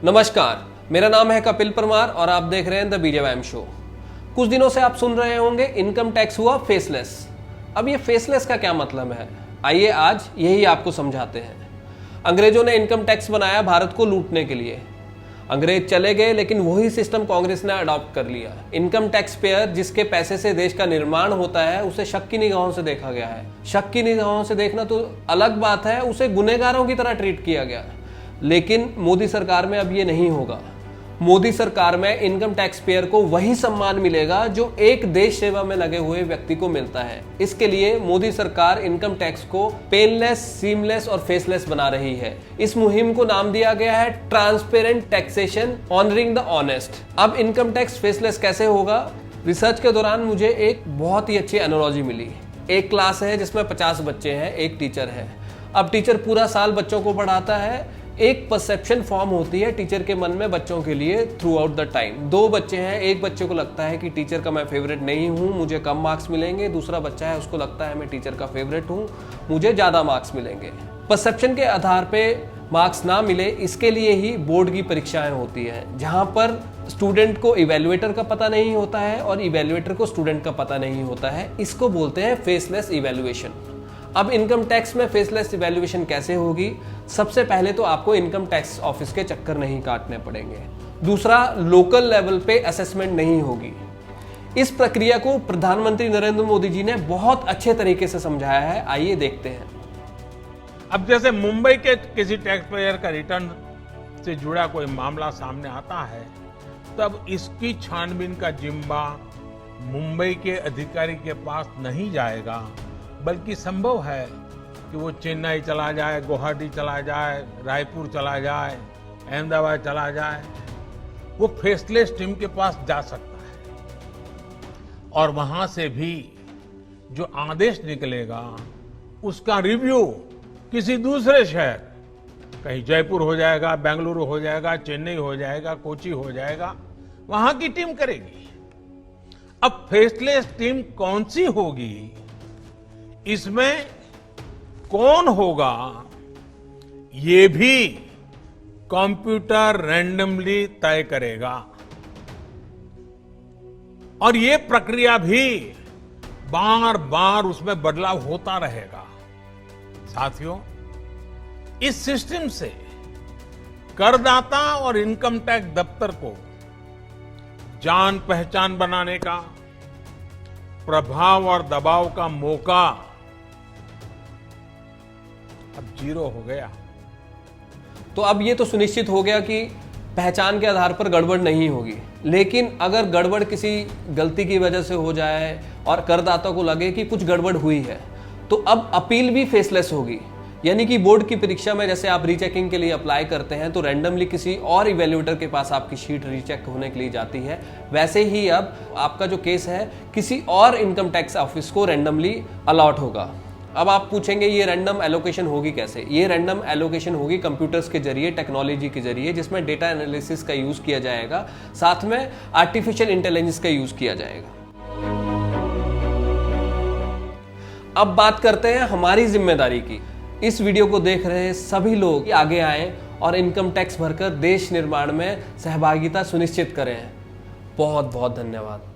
नमस्कार, मेरा नाम है कपिल परमार और आप देख रहे हैं द बीजेवाईएम शो। कुछ दिनों से आप सुन रहे होंगे इनकम टैक्स हुआ फेसलेस। अब ये फेसलेस का क्या मतलब है, आइए आज यही आपको समझाते हैं। अंग्रेजों ने इनकम टैक्स बनाया भारत को लूटने के लिए। अंग्रेज चले गए लेकिन वही सिस्टम कांग्रेस ने अडॉप्ट कर लिया। इनकम टैक्स पेयर जिसके पैसे से देश का निर्माण होता है उसे शक की निगाहों से देखा गया है। शक की निगाहों से देखना तो अलग बात है, उसे गुनहगारों की तरह ट्रीट किया गया। लेकिन मोदी सरकार में अब ये नहीं होगा। मोदी सरकार में इनकम टैक्स पेयर को वही सम्मान मिलेगा जो एक देश सेवा में लगे हुए व्यक्ति को मिलता है। इसके लिए मोदी सरकार इनकम टैक्स को पेनलेस, सीमलेस और फेसलेस बना रही है। इस मुहिम को नाम दिया गया है transparent taxation honouring the honest. अब इनकम टैक्स फेसलेस कैसे होगा? रिसर्च के दौरान मुझे एक बहुत ही अच्छी एनालॉजी मिली। एक क्लास है जिसमें 50 बच्चे हैं, एक टीचर है। अब टीचर पूरा साल बच्चों को पढ़ाता है। एक परसेप्शन फॉर्म होती है टीचर के मन में बच्चों के लिए थ्रू आउट द टाइम। 2 बच्चे हैं, एक बच्चे को लगता है कि टीचर का मैं फेवरेट नहीं हूँ, मुझे कम मार्क्स मिलेंगे। दूसरा बच्चा है, उसको लगता है मैं टीचर का फेवरेट हूँ, मुझे ज़्यादा मार्क्स मिलेंगे। परसेप्शन के आधार पे मार्क्स ना मिले, इसके लिए ही बोर्ड की परीक्षाएं होती हैं, जहाँ पर स्टूडेंट को इवेल्युएटर का पता नहीं होता है और इवेल्युएटर को स्टूडेंट का पता नहीं होता है। इसको बोलते हैं फेसलेस इवेल्युएशन। अब इनकम टैक्स में फेसलेस इवैल्यूएशन कैसे होगी? सबसे पहले तो आपको इनकम टैक्स ऑफिस के चक्कर नहीं काटने पड़ेंगे। दूसरा, लोकल लेवल पे असेसमेंट नहीं होगी। इस प्रक्रिया को प्रधानमंत्री नरेंद्र मोदी जी ने बहुत अच्छे तरीके से समझाया है, आइए देखते हैं। अब जैसे मुंबई के किसी टैक्स पेयर का रिटर्न से जुड़ा कोई मामला सामने आता है, तब इसकी छानबीन का जिम्मा मुंबई के अधिकारी के पास नहीं जाएगा, बल्कि संभव है कि वो चेन्नई चला जाए, गुवाहाटी चला जाए, रायपुर चला जाए, अहमदाबाद चला जाए। वो फेसलेस टीम के पास जा सकता है और वहां से भी जो आदेश निकलेगा उसका रिव्यू किसी दूसरे शहर, कहीं जयपुर हो जाएगा, बेंगलुरु हो जाएगा, चेन्नई हो जाएगा, कोची हो जाएगा, वहां की टीम करेगी। अब फेसलेस टीम कौन सी होगी, इसमें कौन होगा, ये भी कंप्यूटर रैंडमली तय करेगा। और ये प्रक्रिया भी बार बार उसमें बदलाव होता रहेगा। साथियों, इस सिस्टम से करदाता और इनकम टैक्स दफ्तर को जान पहचान बनाने का, प्रभाव और दबाव का मौका अब 0 हो गया। तो अब ये तो सुनिश्चित हो गया कि पहचान के आधार पर गड़बड़ नहीं होगी। लेकिन अगर गड़बड़ किसी गलती की वजह से हो जाए और करदाता को लगे कि कुछ गड़बड़ हुई है, तो अब अपील भी फेसलेस होगी। यानी कि बोर्ड की परीक्षा में जैसे आप रीचेकिंग के लिए अप्लाई करते हैं तो रैंडमली किसी और इवैल्यूएटर के पास आपकी शीट रीचेक होने के लिए जाती है, वैसे ही अब आपका जो केस है किसी और इनकम टैक्स ऑफिस को रैंडमली अलॉट होगा। अब आप पूछेंगे ये रैंडम एलोकेशन होगी कैसे? ये रैंडम एलोकेशन होगी कंप्यूटर्स के जरिए, टेक्नोलॉजी के जरिए, जिसमें डेटा एनालिसिस का यूज किया जाएगा, साथ में आर्टिफिशियल इंटेलिजेंस का यूज किया जाएगा। अब बात करते हैं हमारी जिम्मेदारी की। इस वीडियो को देख रहे सभी लोग आगे आएं और इनकम टैक्स भरकर देश निर्माण में सहभागिता सुनिश्चित करें। बहुत बहुत धन्यवाद।